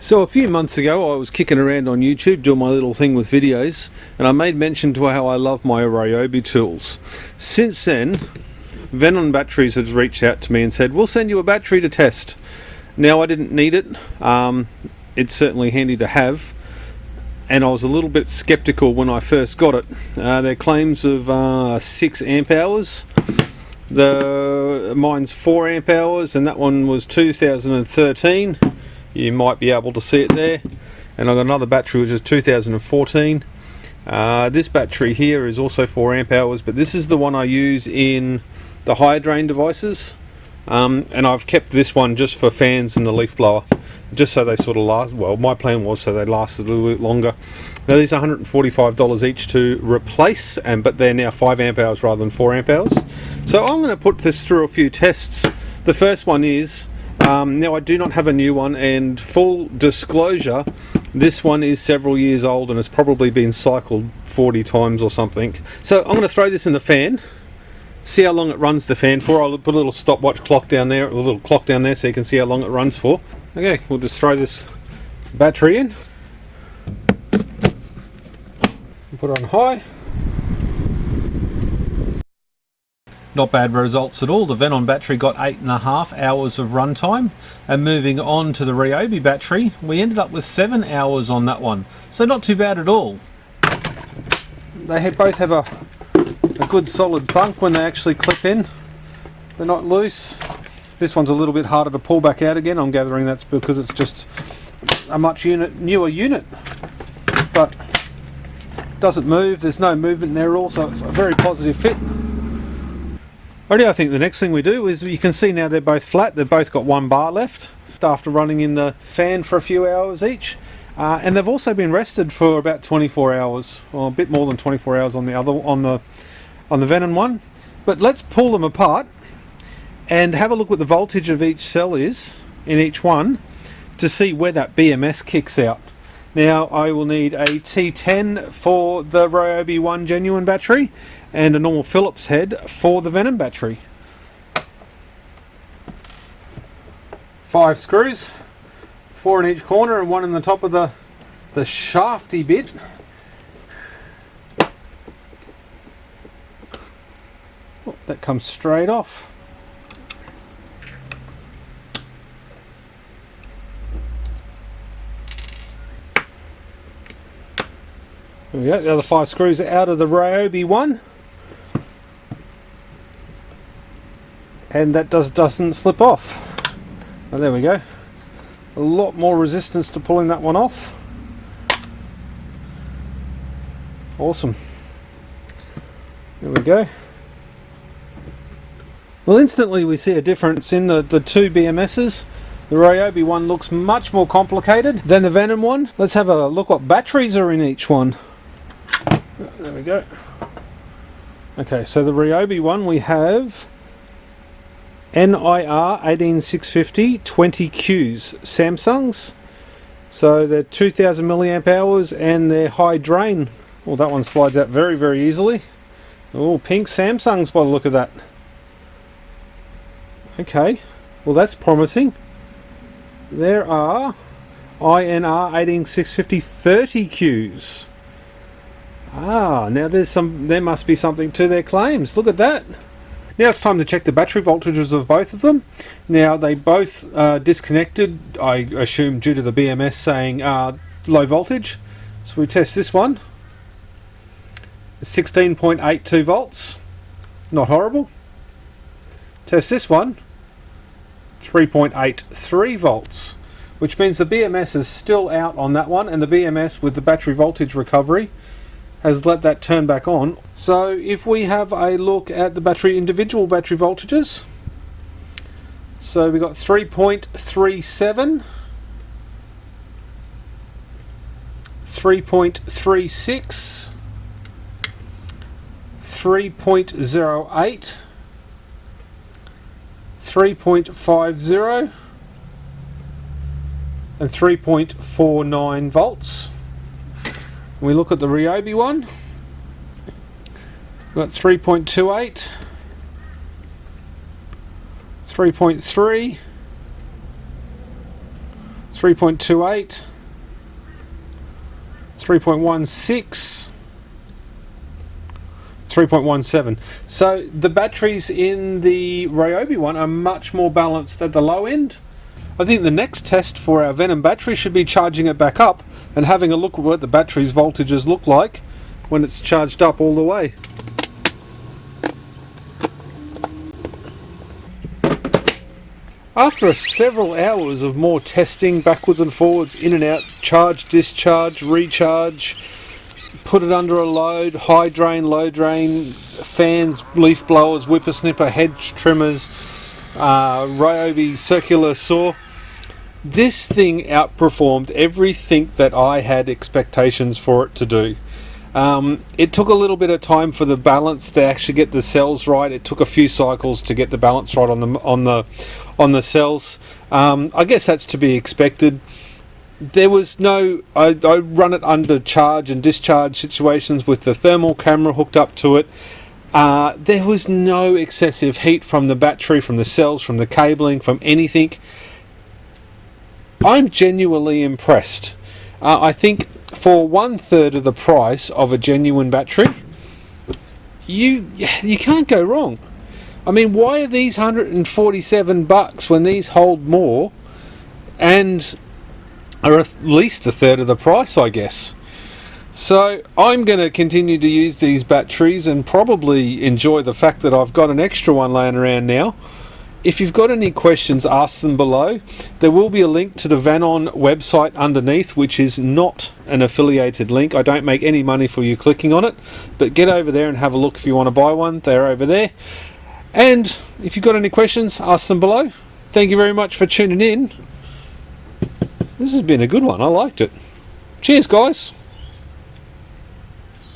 So a few months ago I was kicking around on YouTube doing my little thing with videos, and I made mention to how I love my Ryobi tools. Since then, Vanon Batteries has reached out to me and said, we'll send you a battery to test. Now I didn't need it, it's certainly handy to have, and I was a little bit skeptical when I first got it. Their claims of 6 amp hours, mine's 4 amp hours, and that one was 2013. You might be able to see it there. And I've got another battery which is 2014. This battery here is also 4 amp hours, but this is the one I use in the higher drain devices. And I've kept this one just for fans and the leaf blower, just so they sort of last. Well, my plan was so they lasted a little bit longer. Now these are $145 each to replace, but they're now 5 amp hours rather than 4 amp hours. So I'm going to put this through a few tests. The first one is, now I do not have a new one, and full disclosure, this one is several years old and has probably been cycled 40 times or something. So I'm going to throw this in the fan, see how long it runs the fan for. I'll put a little stopwatch clock down there, a little clock down there, so you can see how long it runs for. Okay, we'll just throw this battery in, put it on high. Not bad results at all. The Vanon battery got 8.5 hours of runtime, and moving on to the Ryobi battery, we ended up with 7 hours on that one. So not too bad at all. They both have a good solid thunk when they actually clip in. They're not loose. This one's a little bit harder to pull back out again. I'm gathering that's because it's just a much newer unit, but doesn't move. There's no movement there also. It's a very positive fit. Alrighty, I think the next thing we do is, you can see now they're both flat. They've both got 1 bar left after running in the fan for a few hours each, and they've also been rested for about 24 hours, or a bit more than 24 hours on the Vanon one. But let's pull them apart and have a look what the voltage of each cell is in each one to see where that BMS kicks out. Now I will need a T10 for the Ryobi One genuine battery and a normal Phillips head for the Vanon battery. 5 screws, 4 in each corner and 1 in the top of the shafty bit. Oh, that comes straight off. There we go, the other 5 screws are out of the Ryobi One. And that doesn't slip off. Oh, there we go. A lot more resistance to pulling that one off. Awesome. There we go. Well, instantly we see a difference in the two BMSs. The Ryobi One looks much more complicated than the Vanon one. Let's have a look what batteries are in each one. There we go. Okay, so the Ryobi One, we have NIR 18650 20Qs Samsungs. So they're 2000 milliamp hours and they're high drain. Well, that one slides out very, very easily. Oh, pink Samsungs by the look of that. Okay, well that's promising. There are INR 18650 30Qs. Ah, now there must be something to their claims. Look at that. Now it's time to check the battery voltages of both of them. Now they both disconnected, I assume due to the BMS saying low voltage. So we test this one. 16.82 volts. Not horrible. Test this one. 3.83 volts. Which means the BMS is still out on that one, and the BMS with the battery voltage recovery has let that turn back on. So if we have a look at the individual battery voltages, so we got 3.37, 3.36, 3.08, 3.50 and 3.49 volts. We look at the Ryobi one, we've got 3.28, 3.3, 3.28, 3.16, 3.17. So the batteries in the Ryobi One are much more balanced at the low end. I think the next test for our Vanon battery should be charging it back up and having a look at what the battery's voltages look like when it's charged up all the way. After several hours of more testing, backwards and forwards, in and out, charge, discharge, recharge, put it under a load, high drain, low drain, fans, leaf blowers, whippersnipper, hedge trimmers, Ryobi circular saw, this thing outperformed everything that I had expectations for it to do. It took a little bit of time for the balance to actually get the cells right. It took a few cycles to get the balance right on the cells. I guess that's to be expected. There was no, I run it under charge and discharge situations with the thermal camera hooked up to it. There was no excessive heat from the battery, from the cells, from the cabling, from anything. I'm genuinely impressed. I think for 1/3 of the price of a genuine battery, you can't go wrong. I mean, why are these $147 when these hold more and are at least 1/3 of the price, I guess? So I'm going to continue to use these batteries and probably enjoy the fact that I've got an extra one laying around now. If you've got any questions, ask them below. There will be a link to the Vanon website underneath, which is not an affiliated link. I don't make any money for you clicking on it, but get over there and have a look if you want to buy one. They're over there. And if you've got any questions, ask them below. Thank you very much for tuning in. This has been a good one. I liked it. Cheers, guys.